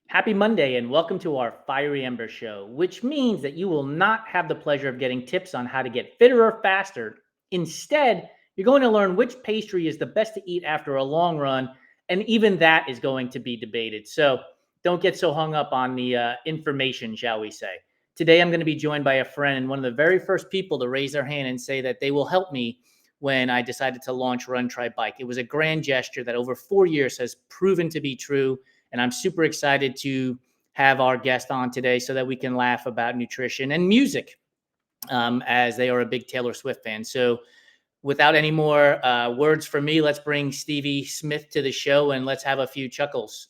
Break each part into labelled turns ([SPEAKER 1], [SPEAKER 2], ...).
[SPEAKER 1] Happy Monday and welcome to our Fiery Embers show, which means that you will not have the pleasure of getting tips on how to get fitter or faster. Instead, you're going to learn which pastry is the best to eat after a long run, and even that is going to be debated. So don't get so hung up on the information, shall we say. Today, I'm going to be joined by a friend, one of the very first people to raise their hand and say that they will help me when I decided to launch Run, Try, Bike. It was a grand gesture that over 4 years has proven to be true. And I'm super excited to have our guest on today so that we can laugh about nutrition and music, as they are a big Taylor Swift fan. So without any more words from me, let's bring Stevie Smith to the show and let's have a few chuckles.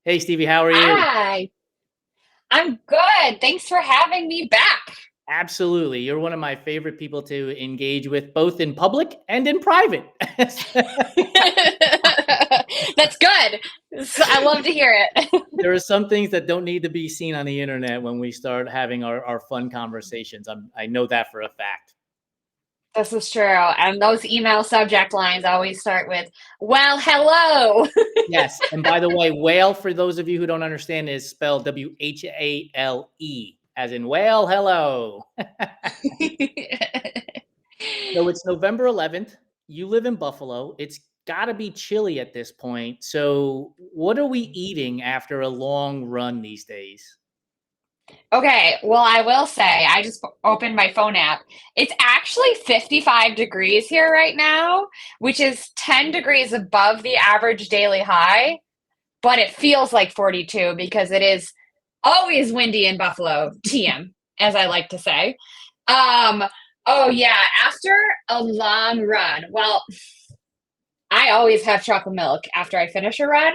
[SPEAKER 1] Hey, Stevie, how are you?
[SPEAKER 2] Hi, I'm good. Thanks for having me back.
[SPEAKER 1] Absolutely. You're one of my favorite people to engage with, both in public and in private.
[SPEAKER 2] That's good. I love to hear it.
[SPEAKER 1] There are some things that don't need to be seen on the internet when we start having our fun conversations. I know that for a fact.
[SPEAKER 2] This is true. And those email subject lines always start with, well, hello.
[SPEAKER 1] Yes. And by the way, whale, for those of you who don't understand, is spelled WHALE, as in whale, hello. So it's November 11th. You live in Buffalo. It's got to be chilly at this point. So what are we eating after a long run these days?
[SPEAKER 2] Okay, well, I will say, I just opened my phone app. It's actually 55 degrees here right now, which is 10 degrees above the average daily high, but it feels like 42 because it is always windy in Buffalo, TM, as I like to say. Um, oh yeah, after a long run. Well, I always have chocolate milk after I finish a run,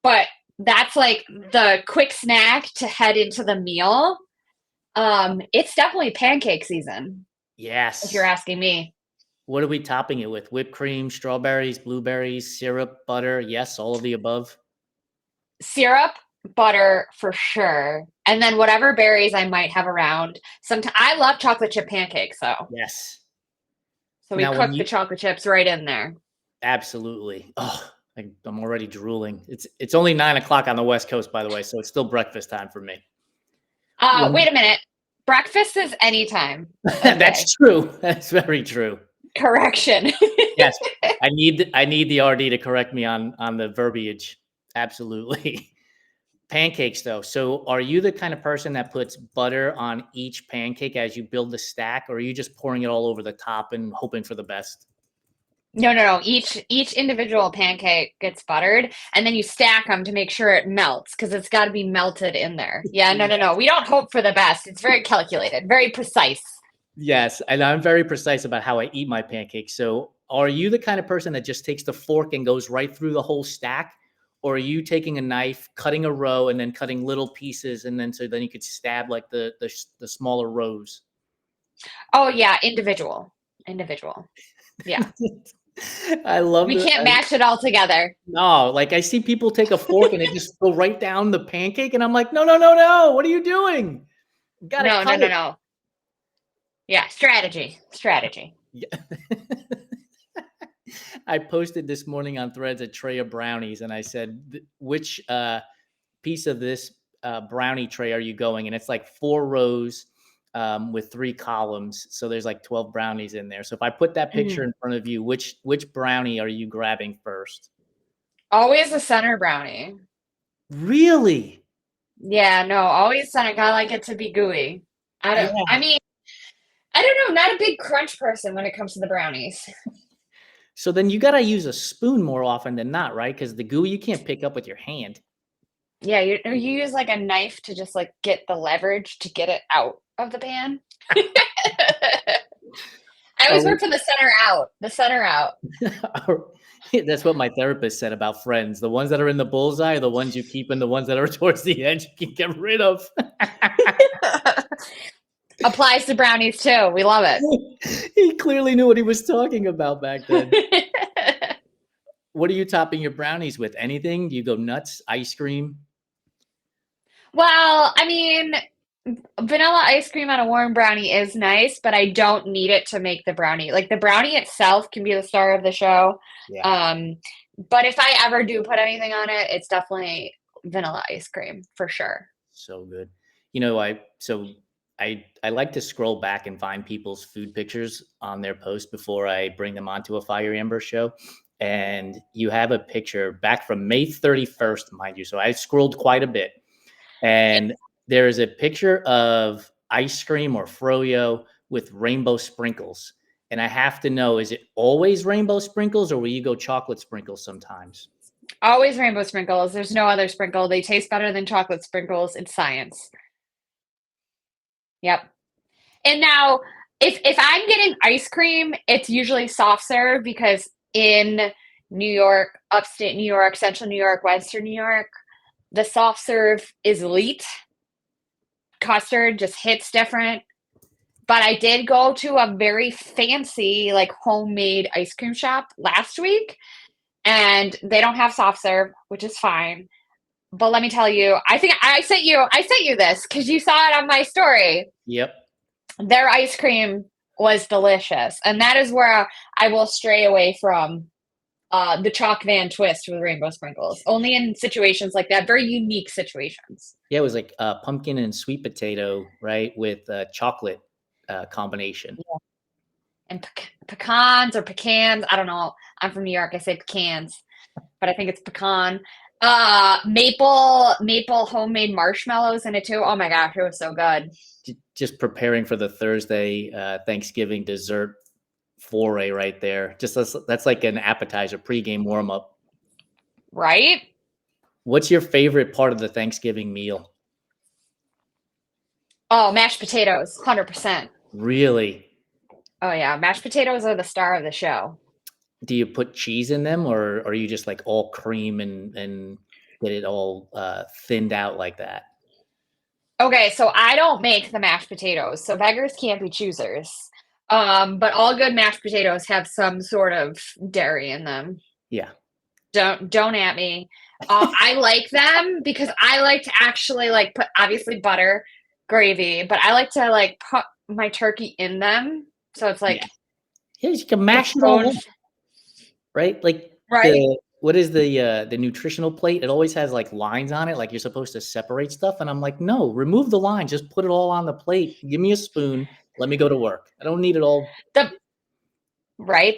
[SPEAKER 2] but that's like the quick snack to head into the meal. It's definitely pancake season, if you're
[SPEAKER 1] Yes.
[SPEAKER 2] asking me.
[SPEAKER 1] What are we topping it with? Whipped cream, strawberries, blueberries, syrup, butter? Yes, all of the above.
[SPEAKER 2] Syrup, butter for sure, and then whatever berries I might have around. Sometimes I love chocolate chip pancakes, though.
[SPEAKER 1] Yes.
[SPEAKER 2] So we
[SPEAKER 1] Now, when
[SPEAKER 2] cook the
[SPEAKER 1] you
[SPEAKER 2] chocolate chips right in there.
[SPEAKER 1] absolutely. Oh, I'm already drooling. It's only 9 o'clock on the West Coast, by the way, so it's still breakfast time for me.
[SPEAKER 2] Wait
[SPEAKER 1] When
[SPEAKER 2] a minute. Breakfast is any time of day.
[SPEAKER 1] that's true. That's very true.
[SPEAKER 2] Correction.
[SPEAKER 1] Yes, I need the RD to correct me on the verbiage. Absolutely. Pancakes, though. So, are you the kind of person that puts butter on each pancake as you build the stack, or are you just pouring it all over the top and hoping for the best?
[SPEAKER 2] No, no, no. Each individual pancake gets buttered, and then you stack them to make sure it melts because it's got to be melted in there. Yeah, no, no, no. We don't hope for the best. It's very calculated, very precise.
[SPEAKER 1] Yes, and I'm very precise about how I eat my pancakes. So, are you the kind of person that just takes the fork and goes right through the whole stack, or are you taking a knife, cutting a row, and then cutting little pieces, and then you could stab like the smaller rows?
[SPEAKER 2] Oh yeah, individual, individual. Yeah,
[SPEAKER 1] I love
[SPEAKER 2] we
[SPEAKER 1] the
[SPEAKER 2] can't match it all together.
[SPEAKER 1] no, like I see people take a fork and they just go right down the pancake, and I'm like, no, no, no, no, what are you doing? You gotta
[SPEAKER 2] No, no,
[SPEAKER 1] cut
[SPEAKER 2] no,
[SPEAKER 1] it.
[SPEAKER 2] no. Yeah, strategy, strategy.
[SPEAKER 1] Yeah. I posted this morning on Threads a tray of brownies, and I said, which piece of this brownie tray are you going? And it's like 4 rows with 3 columns, so there's like 12 brownies in there. So if I put that picture
[SPEAKER 2] Mhm.
[SPEAKER 1] in front of you, which brownie are you grabbing first?
[SPEAKER 2] Always a center brownie.
[SPEAKER 1] Really?
[SPEAKER 2] Yeah, no, always center. I like it to be gooey. I don't.
[SPEAKER 1] Yeah.
[SPEAKER 2] I mean, I don't know. Not a big crunch person when it comes to the brownies.
[SPEAKER 1] So then you got to use a spoon more often than not, right? Because the gooey you can't pick up with your hand.
[SPEAKER 2] Yeah, you use like a knife to just like get the leverage to get it out of the pan. I
[SPEAKER 1] Are
[SPEAKER 2] always
[SPEAKER 1] we,
[SPEAKER 2] work for the center out. The center out.
[SPEAKER 1] that's what my therapist said about friends. The ones that are in the bullseye are the ones you keep, and the ones that are towards the edge you can get rid of.
[SPEAKER 2] Applies to brownies too. We love
[SPEAKER 1] He clearly knew what he was talking about back then.
[SPEAKER 2] it.
[SPEAKER 1] What are you topping your brownies with? Anything? Do you go nuts? Ice cream?
[SPEAKER 2] Well, I mean, vanilla ice cream on a warm brownie is nice, but I don't need it to make the brownie. Like the brownie itself can be the star of the show.
[SPEAKER 1] Yeah.
[SPEAKER 2] Um, but if I ever do put anything on it, it's definitely vanilla ice cream for sure.
[SPEAKER 1] So good. You know, I like to scroll back and find people's food pictures on their post before I bring them onto a Fiery Ember show. And you have a picture back from May 31st, mind you. So I scrolled quite a bit. And there is a picture of ice cream or froyo with rainbow sprinkles. And I have to know, is it always rainbow sprinkles or will you go chocolate sprinkles sometimes?
[SPEAKER 2] Always rainbow sprinkles. There's no other sprinkle. They taste better than chocolate sprinkles. It's science. Yep. And now, if I'm getting ice cream, it's usually soft serve because in New York, upstate New York, central New York, western New York, the soft serve is elite. Custard just hits different. But I did go to a very fancy, like homemade ice cream shop last week, and they don't have soft serve, which is fine. But let me tell you, I think I sent you this because you saw it on my story.
[SPEAKER 1] Yep.
[SPEAKER 2] Their ice cream was delicious, and that is where I will stray away from the chalk van twist with rainbow sprinkles. Only in situations like that, very unique situations.
[SPEAKER 1] Yeah, it was like pumpkin and sweet potato, right, with chocolate combination.
[SPEAKER 2] Yeah. And pecans or pecans. I don't know. I'm from New York. I say pecans, but I think it's pecan. Maple homemade marshmallows in it too. Oh my gosh, it was so good.
[SPEAKER 1] Just preparing for the Thursday Thanksgiving dessert foray right there. Just that's like an appetizer, pregame warm up.
[SPEAKER 2] Right?
[SPEAKER 1] What's your favorite part of the Thanksgiving meal?
[SPEAKER 2] Oh, mashed potatoes, 100%.
[SPEAKER 1] Really?
[SPEAKER 2] Oh yeah, mashed potatoes are the star of the show.
[SPEAKER 1] Do you put cheese in them, or are you just like all cream and get it all thinned out like that?
[SPEAKER 2] Okay, so I don't make the mashed potatoes, so beggars can't be choosers. But all good mashed potatoes have some sort of dairy in them.
[SPEAKER 1] Yeah.
[SPEAKER 2] Don't at me. I like them because I like to actually like put obviously butter, gravy, but I like to like put my turkey in them. So it's like
[SPEAKER 1] yeah, you can mash it all up, right? Like
[SPEAKER 2] right.
[SPEAKER 1] what is the nutritional plate? It always has like lines on it, like you're supposed to separate stuff. And I'm like, no, remove the line, just put it all on the plate. Give me a spoon. Let me go to work. I don't need it all.
[SPEAKER 2] The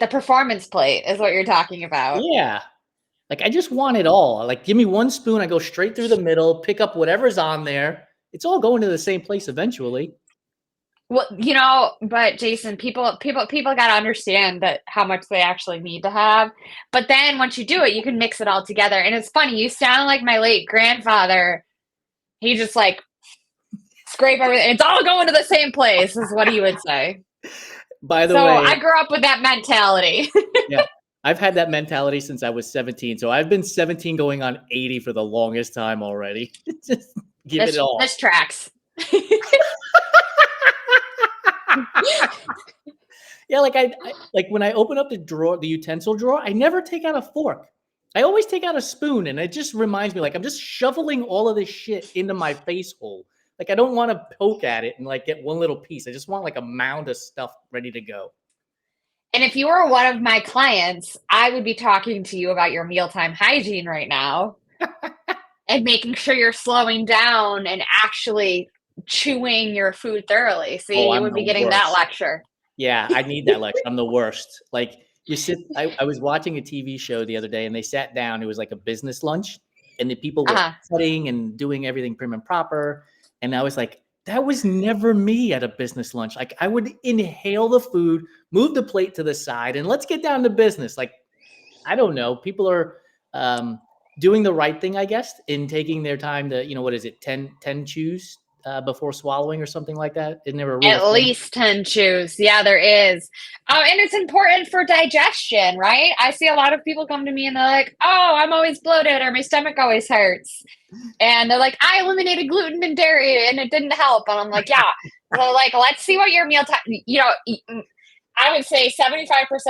[SPEAKER 2] performance plate is what you're talking about.
[SPEAKER 1] Yeah. Like I just want it all. Like give me one spoon, I go straight through the middle, pick up whatever's on there. It's all going to the same place eventually.
[SPEAKER 2] Well, but Jason, people got to understand that how much they actually need to have. But then once you do it, you can mix it all together. And it's funny, you sound like my late grandfather. He just like scrape everything. It's all going to the same place, is what he would say.
[SPEAKER 1] By the way,
[SPEAKER 2] I grew up with that mentality.
[SPEAKER 1] Yeah. I've had that mentality since I was 17. So I've been 17 going on 80 for the longest time already. Just give it all.
[SPEAKER 2] This tracks.
[SPEAKER 1] Yeah, like I like when I open up the drawer, the utensil drawer, I never take out a fork. I always take out a spoon, and it just reminds me like I'm just shoveling all of this shit into my face hole. Like I don't want to poke at it and like get one little piece. I just want like a mound of stuff ready to go.
[SPEAKER 2] And if you were one of my clients, I would be talking to you about your mealtime hygiene right now and making sure you're slowing down and actually chewing your food thoroughly. See, you would be getting that lecture.
[SPEAKER 1] Yeah, I need that lecture. I'm the worst. Like I was watching a TV show the other day and they sat down. It was like a business lunch and the people were cutting and doing everything prim and proper. And I was like, that was never me at a business lunch. Like I would inhale the food, move the plate to the side, and let's get down to business. Like, I don't know. People are doing the right thing, I guess, in taking their time to, what is it, 10 chews before swallowing or something like that? Isn't there a rule?
[SPEAKER 2] At least 10 chews. Yeah, there is. And it's important for digestion, right? I see a lot of people come to me and they're like, oh, I'm always bloated or my stomach always hurts. And they're like, I eliminated gluten and dairy and it didn't help. And I'm like, yeah. So like, let's see what your mealtime, I would say 75%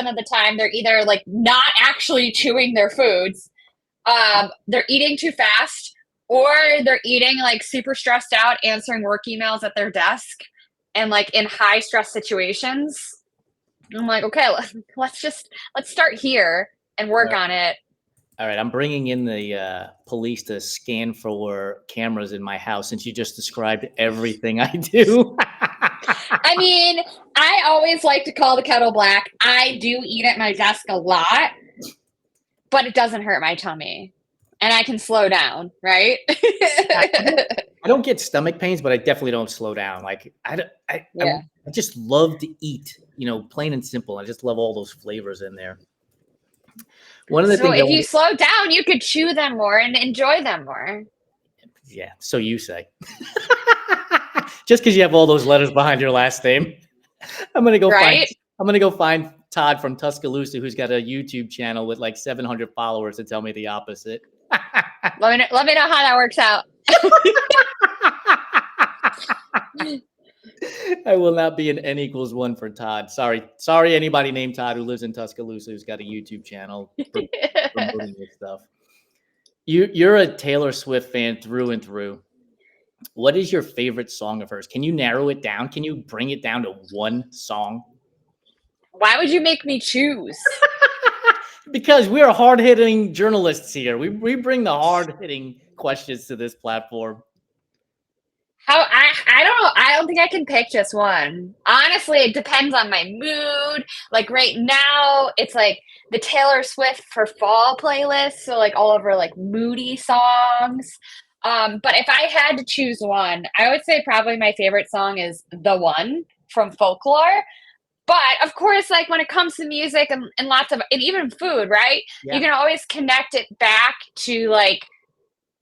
[SPEAKER 2] of the time they're either like not actually chewing their foods, they're eating too fast, or they're eating like super stressed out, answering work emails at their desk and like in high stress situations. I'm like, okay, let's start here and work on it.
[SPEAKER 1] All right, I'm bringing in the police to scan for cameras in my house since you just described everything I do.
[SPEAKER 2] I mean, I always like to call the kettle black. I do eat at my desk a lot, but it doesn't hurt my tummy. And I can slow down, right?
[SPEAKER 1] I don't get stomach pains, but I definitely don't slow down. Like I just love to eat, plain and simple. I just love all those flavors in there. One of the
[SPEAKER 2] So
[SPEAKER 1] things
[SPEAKER 2] if you slow down, you could chew them more and enjoy them more.
[SPEAKER 1] yeah, so you say. Just because you have all those letters behind your last name. I'm gonna go find Todd from Tuscaloosa, who's got a YouTube channel with like 700 followers, to tell me the opposite.
[SPEAKER 2] Let me know how that works out.
[SPEAKER 1] I will not be an N=1 for Todd. Sorry, anybody named Todd who lives in Tuscaloosa who's got a YouTube channel promoting this stuff. You're a Taylor Swift fan through and through. What is your favorite song of hers? Can you narrow it down? Can you bring it down to one song?
[SPEAKER 2] Why would you make me choose?
[SPEAKER 1] Because we're hard-hitting journalists here. We bring the hard-hitting questions to this platform.
[SPEAKER 2] I don't know. I don't think I can pick just one. Honestly, it depends on my mood. Like right now, it's like the Taylor Swift for fall playlist, so like all of her like moody songs. But if I had to choose one, I would say probably my favorite song is "The One" from Folklore. But of course, like when it comes to music and even food, right?
[SPEAKER 1] Yeah.
[SPEAKER 2] You can always connect it back to like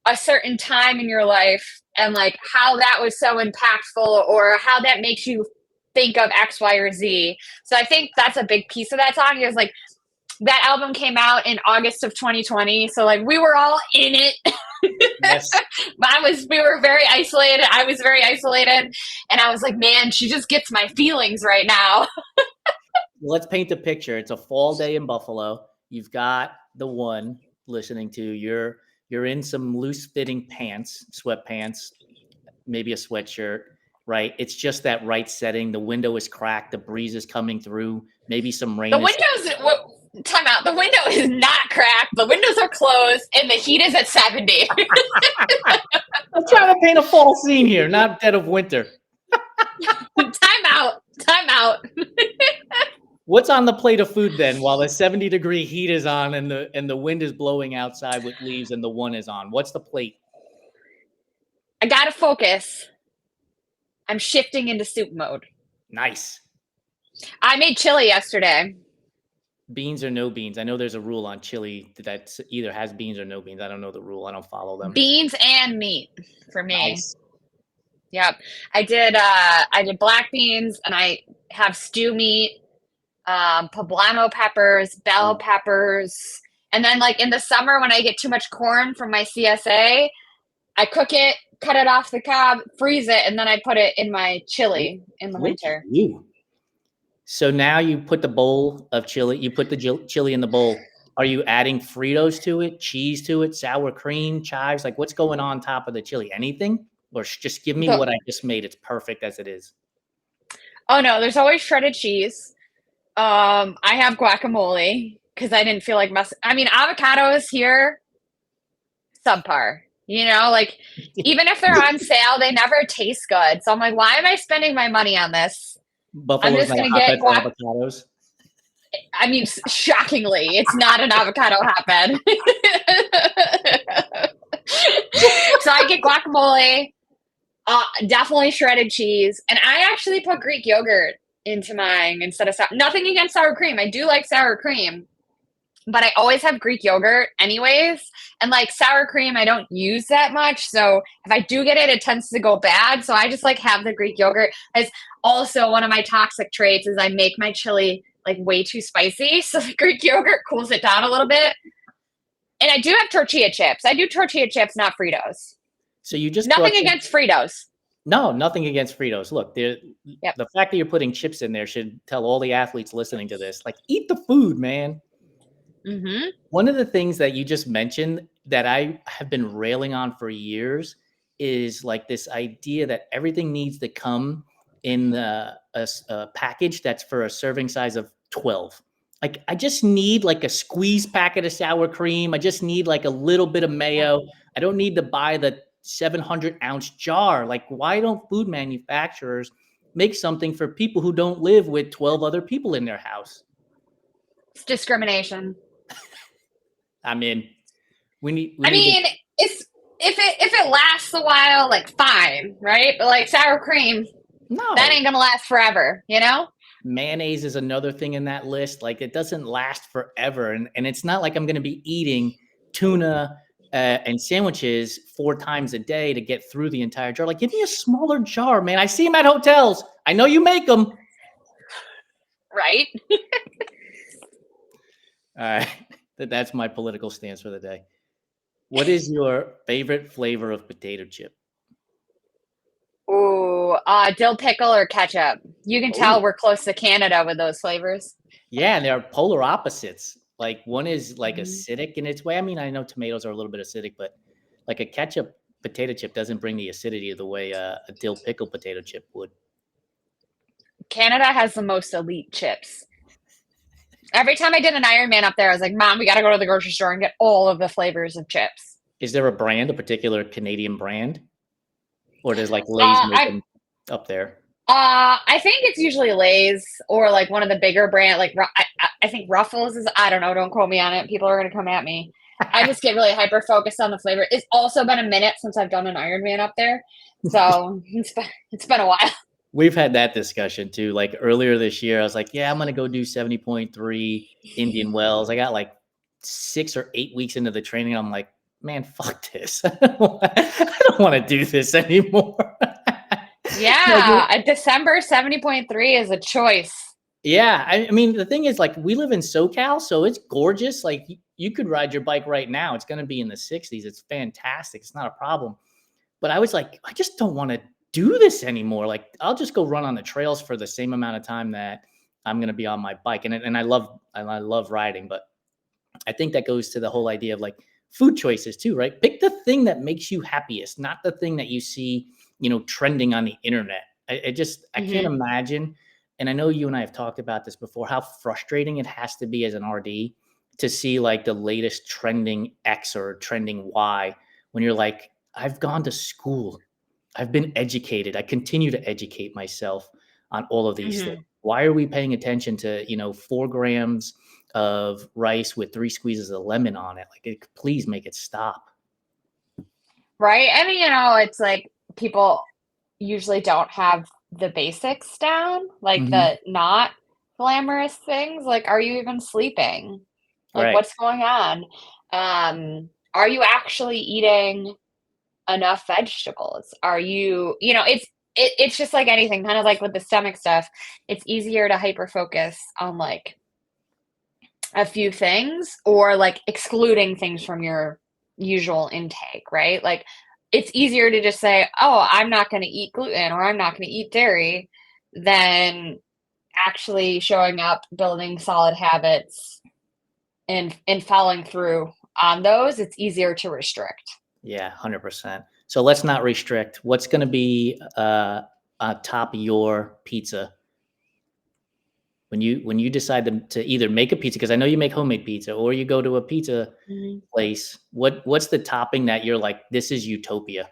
[SPEAKER 2] a certain time in your life and like how that was so impactful or how that makes you think of X, Y, or Z. So I think that's a big piece of that song is like that album came out in August of 2020. So like we were all in it.
[SPEAKER 1] Yes.
[SPEAKER 2] We were very isolated. I was very isolated. And I was like, man, she just gets my feelings right now.
[SPEAKER 1] Let's paint a picture. It's a fall day in Buffalo. You've got The One listening to. You're in some loose-fitting pants, sweatpants, maybe a sweatshirt, right? It's just that right setting. The window is cracked. The breeze is coming through. Maybe some rain.
[SPEAKER 2] Time out. The window is not cracked. The windows are closed, and the heat is at 70.
[SPEAKER 1] I'm trying to paint a fall scene here, not dead of winter.
[SPEAKER 2] Time out.
[SPEAKER 1] What's on the plate of food then while the 70-degree heat is on and the wind is blowing outside with leaves and The One is on? What's the plate?
[SPEAKER 2] I gotta focus. I'm shifting into soup mode.
[SPEAKER 1] Nice.
[SPEAKER 2] I made chili yesterday.
[SPEAKER 1] Beans or no beans? I know there's a rule on chili that either has beans or no beans. I don't know the rule. I don't follow them.
[SPEAKER 2] Beans and meat for me.
[SPEAKER 1] Nice.
[SPEAKER 2] Yep. I did black beans and I have stew meat, poblano peppers, bell peppers. And then like in the summer when I get too much corn from my CSA, I cook it, cut it off the cob, freeze it, and then I put it in my chili in the winter.
[SPEAKER 1] So now you put the bowl of chili, you put the chili in the bowl. Are you adding Fritos to it, cheese to it, sour cream, chives? Like what's going on top of the chili? Anything? Or just give me what I just made. It's perfect as it is.
[SPEAKER 2] Oh no, there's always shredded cheese. I have guacamole because I didn't feel like avocados here, subpar. Like even if they're on sale, they never taste good. So I'm like, why am I spending my money on this?
[SPEAKER 1] Buffalo's I'm just gonna get avocados.
[SPEAKER 2] I mean, shockingly, it's not an avocado hotbed. So I get guacamole, definitely shredded cheese, and I actually put Greek yogurt into mine instead of nothing against sour cream. I do like sour cream, but I always have Greek yogurt anyways. And like sour cream, I don't use that much. So if I do get it, it tends to go bad. So I just like have the Greek yogurt. As also one of my toxic traits is I make my chili like way too spicy. So the Greek yogurt cools it down a little bit. And I do have tortilla chips. I do tortilla chips, not Fritos.
[SPEAKER 1] So you just
[SPEAKER 2] nothing against Fritos.
[SPEAKER 1] No, nothing against Fritos. Look, the fact that you're putting chips in there should tell all the athletes listening to this, like, eat the food, man.
[SPEAKER 2] Mm-hmm.
[SPEAKER 1] One of the things that you just mentioned that I have been railing on for years is like this idea that everything needs to come in a package that's for a serving size of 12. Like, I just need like a squeeze packet of sour cream. I just need like a little bit of mayo. I don't need to buy the 700-ounce jar. Like, why don't food manufacturers make something for people who don't live with 12 other people in their house?
[SPEAKER 2] It's discrimination.
[SPEAKER 1] I mean, we
[SPEAKER 2] I
[SPEAKER 1] need to.
[SPEAKER 2] mean, it's if it lasts a while, like fine, right? But like sour cream, that
[SPEAKER 1] No.
[SPEAKER 2] ain't gonna last forever, you know?
[SPEAKER 1] Mayonnaise is another thing in that list. Like, it doesn't last forever. And it's not like I'm going to be eating tuna and sandwiches 4 times a day to get through the entire jar. Like, give me a smaller jar, man. I see them at hotels. I know you make them.
[SPEAKER 2] Right?
[SPEAKER 1] All right. That's my political stance for the day. What is your favorite flavor of potato chip?
[SPEAKER 2] Ooh, dill pickle or ketchup. You can
[SPEAKER 1] Oh,
[SPEAKER 2] tell we're close to Canada with those flavors.
[SPEAKER 1] yeah. And they're polar opposites. Like, one is like
[SPEAKER 2] Mhm.
[SPEAKER 1] acidic in its way. I mean, I know tomatoes are a little bit acidic, but like a ketchup potato chip doesn't bring the acidity the way a dill pickle potato chip would.
[SPEAKER 2] Canada has the most elite chips. Every time I did an Ironman up there, I was like, Mom, we got to go to the grocery store and get all of the flavors of chips.
[SPEAKER 1] Is there a brand, a particular Canadian brand, or does like Lay's
[SPEAKER 2] Uh,
[SPEAKER 1] make
[SPEAKER 2] I
[SPEAKER 1] them up there?
[SPEAKER 2] I think it's usually Lay's or like one of the bigger brand. Like I think Ruffles is. I don't know. Don't quote me on it. People are gonna come at me. I just get really hyper focused on the flavor. It's also been a minute since I've done an Ironman up there, so it's been a while.
[SPEAKER 1] We've had that discussion too. Like earlier this year, I was like, "Yeah, I'm gonna go do 70.3 Indian Wells." I got like 6 or 8 weeks into the training. I'm like, "Man, fuck this! I don't want to do this anymore." Like,
[SPEAKER 2] Yeah, a December 70.3 is a choice.
[SPEAKER 1] yeah, I mean, the thing is, like, we live in SoCal, so it's gorgeous. Like, you could ride your bike right now. It's going to be in the 60s. It's fantastic. It's not a problem. But I was like, I just don't want to do this anymore. Like, I'll just go run on the trails for the same amount of time that I'm going to be on my bike. And I love riding, but I think that goes to the whole idea of like food choices too, right? Pick the thing that makes you happiest, not the thing that you see, trending on the internet. I can't
[SPEAKER 2] Hmm.
[SPEAKER 1] imagine. And I know you and I have talked about this before, how frustrating it has to be as an RD to see like the latest trending X or trending Y when you're like, I've gone to school. I've been educated. I continue to educate myself on all of these things.
[SPEAKER 2] Hmm.
[SPEAKER 1] Why are we paying attention to, 4 grams of rice with 3 squeezes of lemon on it? Like, please make it stop.
[SPEAKER 2] Right? And it's like people usually don't have the basics down, like
[SPEAKER 1] Mhm.
[SPEAKER 2] the not glamorous things. Like, are you even sleeping? Like,
[SPEAKER 1] Right.
[SPEAKER 2] what's going on? Are you actually eating enough vegetables? Are you, it's just like anything, kind of like with the stomach stuff. It's easier to hyper focus on like a few things or like excluding things from your usual intake, right? Like it's easier to just say, "Oh, I'm not going to eat gluten or I'm not going to eat dairy," than actually showing up, building solid habits and following through on those. It's easier to restrict.
[SPEAKER 1] Yeah, 100%. So let's not restrict. What's going to be on top of your pizza when you decide to either make a pizza, because I know you make homemade pizza, or you go to a pizza
[SPEAKER 2] Mhm.
[SPEAKER 1] place. What's the topping that you're like, this is utopia?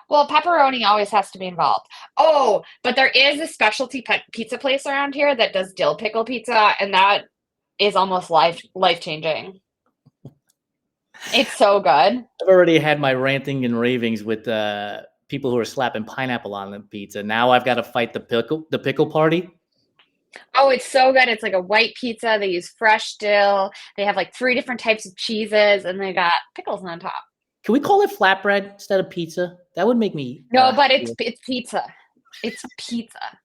[SPEAKER 2] Well, pepperoni always has to be involved. Oh, but there is a specialty pizza place around here that does dill pickle pizza, and that is almost life changing. It's so good.
[SPEAKER 1] I've already had my ranting and ravings with people who are slapping pineapple on the pizza. Now I've got to fight the pickle party.
[SPEAKER 2] Oh, it's so good. It's like a white pizza. They use fresh dill. They have like three different types of cheeses, and they got pickles on top.
[SPEAKER 1] Can we call it flatbread instead of pizza? That would make me
[SPEAKER 2] No, but it's
[SPEAKER 1] happier.
[SPEAKER 2] it's pizza. It's pizza.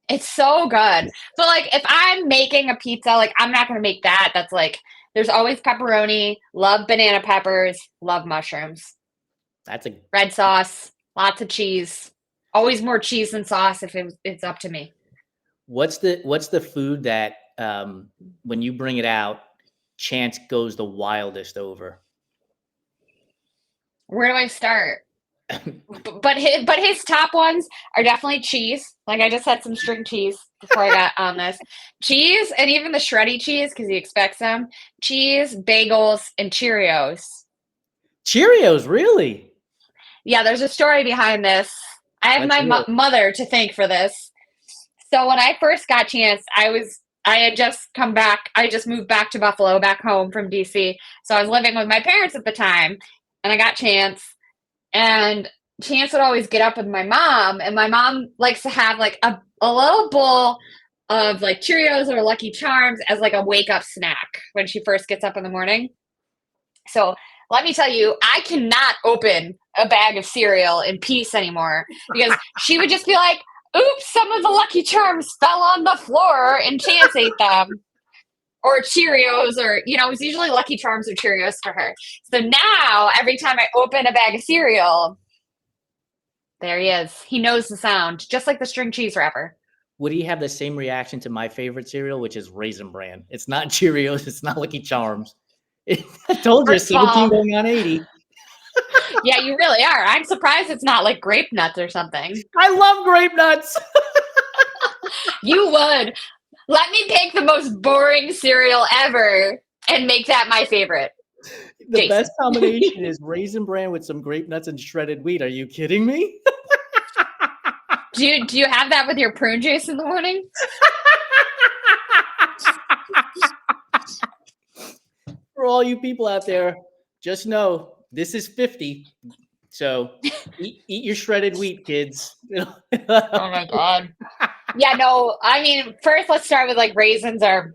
[SPEAKER 2] It's so good. But like if I'm making a pizza, like I'm not gonna make that. That's like there's always pepperoni, love banana peppers, love mushrooms,
[SPEAKER 1] That's a
[SPEAKER 2] red sauce, lots of cheese. Always more cheese than sauce if it's up to me.
[SPEAKER 1] what's the food that when you bring it out, chance goes the wildest over?
[SPEAKER 2] Where do I start? But his top ones are definitely cheese. Like I just had some string cheese before I got on this. Cheese and even the shreddy cheese because he expects them. Cheese, bagels, and Cheerios.
[SPEAKER 1] Cheerios, really?
[SPEAKER 2] Yeah, there's a story behind this. I have
[SPEAKER 1] Let's
[SPEAKER 2] my
[SPEAKER 1] hear it.
[SPEAKER 2] mother to thank for this. So when I first got Chance, I had just come back. I just moved back to Buffalo, back home from DC. So I was living with my parents at the time, and I got Chance. And Chance would always get up with my mom, and my mom likes to have like a little bowl of like Cheerios or Lucky Charms as like a wake up snack when she first gets up in the morning. So let me tell you, I cannot open a bag of cereal in peace anymore because she would just be like, oops, some of the Lucky Charms fell on the floor and Chance ate them. Or Cheerios, or, you know, it was usually Lucky Charms or Cheerios for her. So now, every time I open a bag of cereal, there he is. He knows the sound, just like the string cheese wrapper.
[SPEAKER 1] Would he have the same reaction to my favorite cereal, which is Raisin Bran? It's not Cheerios. It's not Lucky Charms. I told you,
[SPEAKER 2] First of all,
[SPEAKER 1] 17 going on 80.
[SPEAKER 2] yeah, you really are. I'm surprised it's not like grape nuts or something.
[SPEAKER 1] I love grape nuts.
[SPEAKER 2] You would. Let me pick the most boring cereal ever and make that my favorite.
[SPEAKER 1] The
[SPEAKER 2] Jason.
[SPEAKER 1] best combination is Raisin Bran with some grape nuts and shredded wheat. Are you kidding me?
[SPEAKER 2] Do you have that with your prune juice in the morning?
[SPEAKER 1] For all you people out there, just know this is 50. So eat your shredded wheat, kids.
[SPEAKER 2] Oh my God. Yeah, no, I mean, first let's start with like raisins are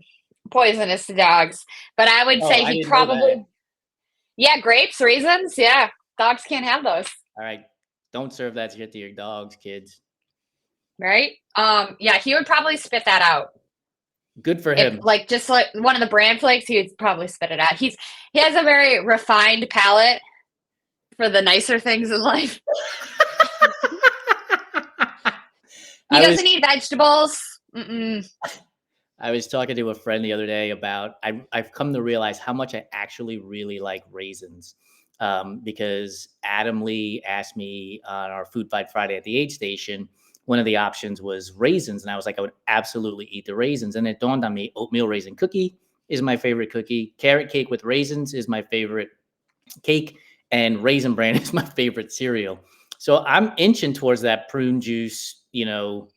[SPEAKER 2] poisonous to dogs. But I would say
[SPEAKER 1] I
[SPEAKER 2] he
[SPEAKER 1] didn't know that.
[SPEAKER 2] probably, yeah, grapes, raisins, yeah. Dogs can't have those.
[SPEAKER 1] All right. Don't serve that shit to your dogs, kids.
[SPEAKER 2] Right? Yeah, he would probably spit that out.
[SPEAKER 1] Good for him.
[SPEAKER 2] Like just like one of the bran flakes, he would probably spit it out. He has a very refined palate for the nicer things in life. He doesn't eat vegetables. Mm-mm.
[SPEAKER 1] I was talking to a friend the other day about I've come to realize how much I actually really like raisins. Because Adam Lee asked me on our Food Fight Friday at the aid station, one of the options was raisins. And I was like, I would absolutely eat the raisins. And it dawned on me, oatmeal raisin cookie is my favorite cookie. Carrot cake with raisins is my favorite cake. And Raisin Bran is my favorite cereal. So I'm inching towards that prune juice, you know,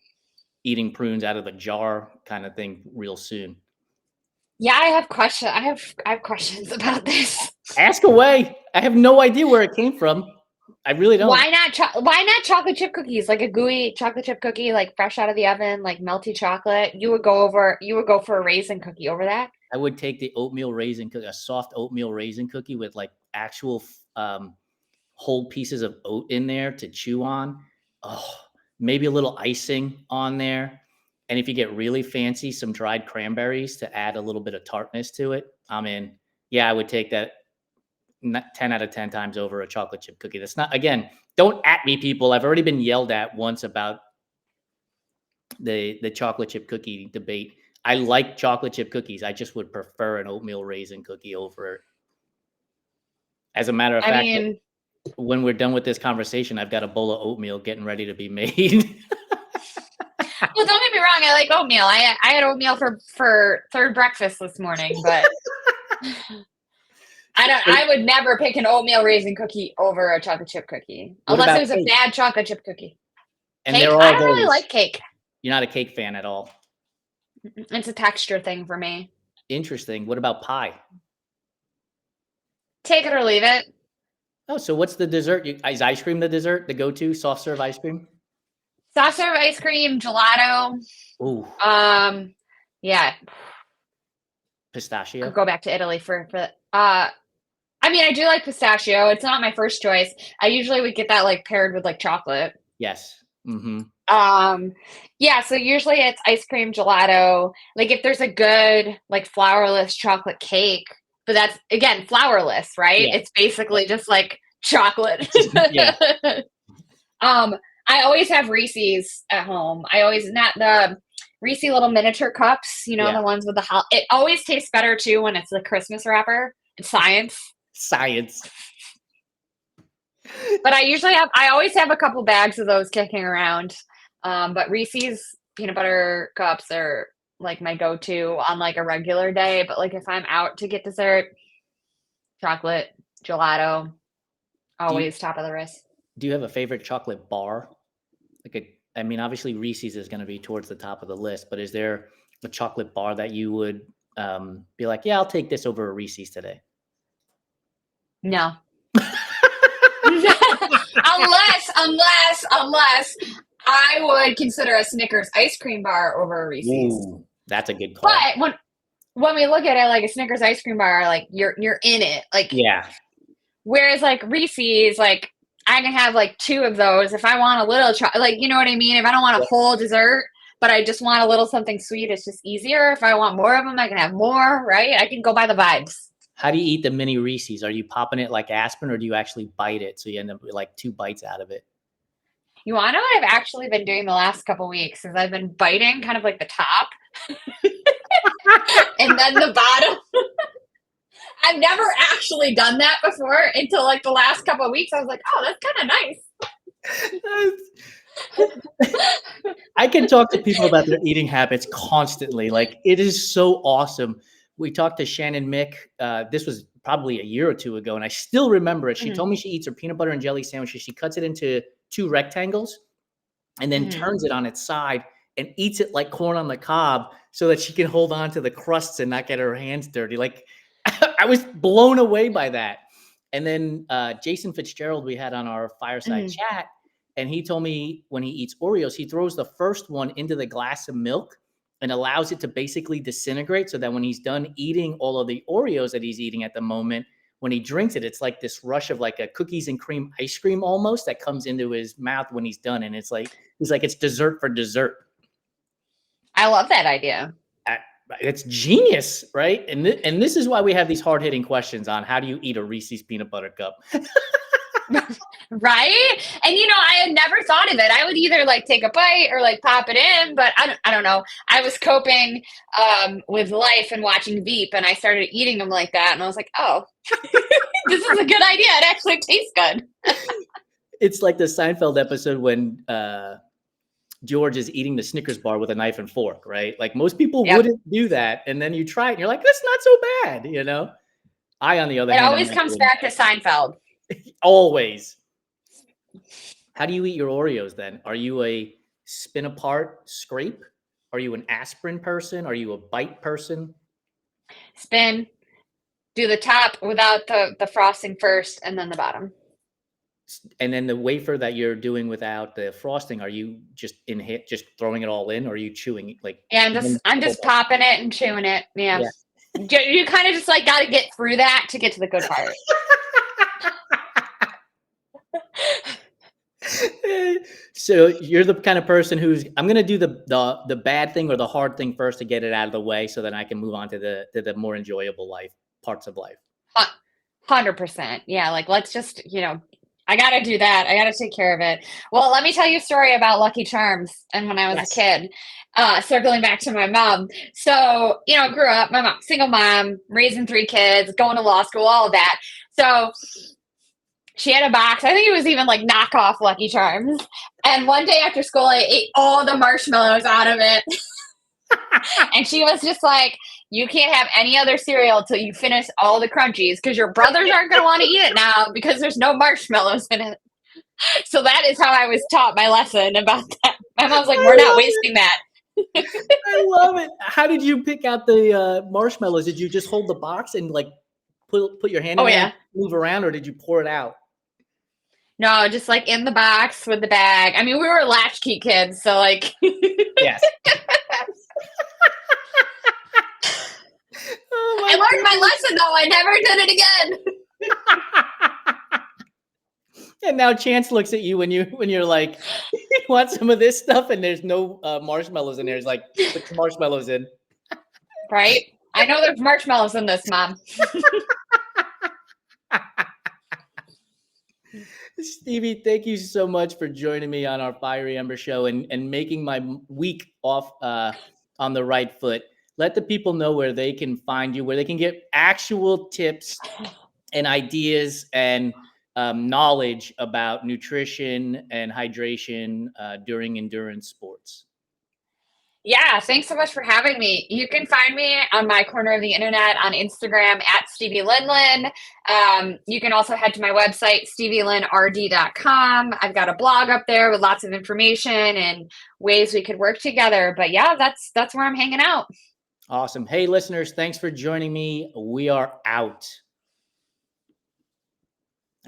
[SPEAKER 1] eating prunes out of the jar kind of thing real soon.
[SPEAKER 2] Yeah, I have questions. I have questions about this.
[SPEAKER 1] Ask away. I have no idea where it came from. I really don't.
[SPEAKER 2] Why not chocolate chip cookies? Like a gooey chocolate chip cookie, like fresh out of the oven, like melty chocolate. You would go for a raisin cookie over that?
[SPEAKER 1] I would take the oatmeal raisin cookie, a soft oatmeal raisin cookie with like actual whole pieces of oat in there to chew on. Oh, maybe a little icing on there. And if you get really fancy, some dried cranberries to add a little bit of tartness to it. I'm in. Yeah, I would take that 10 out of 10 times over a chocolate chip cookie. That's not, again, don't at me, people. I've already been yelled at once about the chocolate chip cookie debate. I like chocolate chip cookies. I just would prefer an oatmeal raisin cookie over it. As a matter of fact, when we're done with this conversation, I've got a bowl of oatmeal getting ready to be made.
[SPEAKER 2] Well, don't get me wrong. I like oatmeal. I had oatmeal for third breakfast this morning, but I would never pick an oatmeal raisin cookie over a chocolate chip cookie unless it was a bad chocolate chip cookie.
[SPEAKER 1] And
[SPEAKER 2] cake? I don't really like cake.
[SPEAKER 1] You're not a cake fan at all.
[SPEAKER 2] It's a texture thing for me.
[SPEAKER 1] Interesting. What about pie?
[SPEAKER 2] Take it or leave it.
[SPEAKER 1] Oh, so what's the dessert? Is ice cream the dessert? The go-to soft serve ice cream?
[SPEAKER 2] Soft serve ice cream, gelato.
[SPEAKER 1] Ooh.
[SPEAKER 2] Yeah.
[SPEAKER 1] Pistachio.
[SPEAKER 2] I'll go back to Italy for I mean, I do like pistachio. It's not my first choice. I usually would get that like paired with like chocolate.
[SPEAKER 1] Yes. Mm-hmm.
[SPEAKER 2] Yeah, so usually it's ice cream, gelato. Like if there's a good like flourless chocolate cake, but that's again flourless, right? Yeah. It's basically just like chocolate. Yeah. I always have Reese's at home. I always not the Reese little miniature cups, you know, the ones with the it always tastes better too when it's the Christmas wrapper. It's science.
[SPEAKER 1] Science.
[SPEAKER 2] But But I always have a couple bags of those kicking around. But Reese's peanut butter cups are like my go-to on like a regular day. But like if I'm out to get dessert, chocolate, gelato, always top of the list.
[SPEAKER 1] Do you have a favorite chocolate bar? I mean, obviously Reese's is going to be towards the top of the list, but is there a chocolate bar that you would be like, yeah, I'll take this over a Reese's today?
[SPEAKER 2] No. unless I would consider a Snickers ice cream bar over a Reese's.
[SPEAKER 1] Ooh, that's a good call.
[SPEAKER 2] But when we look at it, like a Snickers ice cream bar, like you're in it. Like,
[SPEAKER 1] yeah.
[SPEAKER 2] Whereas like Reese's, like I can have like 2 of those if I want a little, like, you know what I mean? If I don't want a whole dessert, but I just want a little something sweet, it's just easier. If I want more of them, I can have more, right? I can go by the vibes.
[SPEAKER 1] How do you eat the mini Reese's? Are you popping it like aspirin, or do you actually bite it so you end up with like 2 bites out of it?
[SPEAKER 2] You want to know what I've actually been doing the last couple weeks is I've been biting kind of like the top and then the bottom. I've never actually done that before until like the last couple of weeks. I was like, oh, that's kind of nice.
[SPEAKER 1] I can talk to people about their eating habits constantly. Like, it is so awesome. We talked to Shannon Mick. This was probably a year or 2 ago, and I still remember it. She told me she eats her peanut butter and jelly sandwiches. She cuts it into 2 rectangles and then turns it on its side and eats it like corn on the cob so that she can hold on to the crusts and not get her hands dirty. Like, I was blown away by that. And then Jason Fitzgerald, we had on our fireside chat, and he told me when he eats Oreos, he throws the first one into the glass of milk and allows it to basically disintegrate so that when he's done eating all of the Oreos that he's eating at the moment, when he drinks it, it's like this rush of like a cookies and cream ice cream almost that comes into his mouth when he's done. And it's like, he's like, it's dessert for dessert.
[SPEAKER 2] I love that idea.
[SPEAKER 1] It's genius, right? And this is why we have these hard-hitting questions on how do you eat a Reese's peanut butter cup?
[SPEAKER 2] Right? And I had never thought of it. I would either like take a bite or like pop it in, but I don't know. I was coping with life and watching Veep, and I started eating them like that, and I was like, oh, this is a good idea. It actually tastes good.
[SPEAKER 1] It's like the Seinfeld episode when George is eating the Snickers bar with a knife and fork, right? Like most people wouldn't do that. And then you try it and you're like, that's not so bad, I, on the other hand.
[SPEAKER 2] It always comes back to Seinfeld.
[SPEAKER 1] Always. How do you eat your Oreos then? Are you a spin apart scrape? Are you an aspirin person? Are you a bite person?
[SPEAKER 2] Spin. Do the top without the frosting first and then the bottom.
[SPEAKER 1] And then the wafer that you're doing without the frosting, are you just just throwing it all in, or are you chewing it? Like,
[SPEAKER 2] yeah, I'm just popping it and chewing it. Yeah. You kind of just like got to get through that to get to the good part.
[SPEAKER 1] So you're the kind of person who's, I'm going to do the bad thing or the hard thing first to get it out of the way so that I can move on to the more enjoyable parts of life.
[SPEAKER 2] 100%. Yeah. Like, let's just, I got to do that. I got to take care of it. Well, let me tell you a story about Lucky Charms and when I was a kid, circling back to my mom. So, grew up, my mom, single mom, raising 3 kids, going to law school, all of that. So she had a box. I think it was even like knockoff Lucky Charms. And one day after school, I ate all the marshmallows out of it. And she was just like, you can't have any other cereal till you finish all the crunchies because your brothers aren't going to want to eat it now because there's no marshmallows in it. So that is how I was taught my lesson about that. My mom's like, we're not wasting that.
[SPEAKER 1] I love it. How did you pick out the marshmallows? Did you just hold the box and like put your hand in there and move around, or did you pour it out?
[SPEAKER 2] No, just like in the box with the bag. I mean, we were latchkey kids, so like.
[SPEAKER 1] Yes.
[SPEAKER 2] I learned my lesson, though. I never did it again.
[SPEAKER 1] And now Chance looks at you when you're like, you want some of this stuff, and there's no marshmallows in there. He's like, put some marshmallows in.
[SPEAKER 2] Right? I know there's marshmallows in this, Mom.
[SPEAKER 1] Stevie, thank you so much for joining me on our Fiery Ember show and making my week off on the right foot. Let the people know where they can find you, where they can get actual tips and ideas and knowledge about nutrition and hydration during endurance sports.
[SPEAKER 2] Yeah, thanks so much for having me. You can find me on my corner of the internet on Instagram at Stevie Linlin. You can also head to my website, stevielinrd.com. I've got a blog up there with lots of information and ways we could work together. But yeah, that's where I'm hanging out.
[SPEAKER 1] Awesome. Hey, listeners, thanks for joining me. We are out.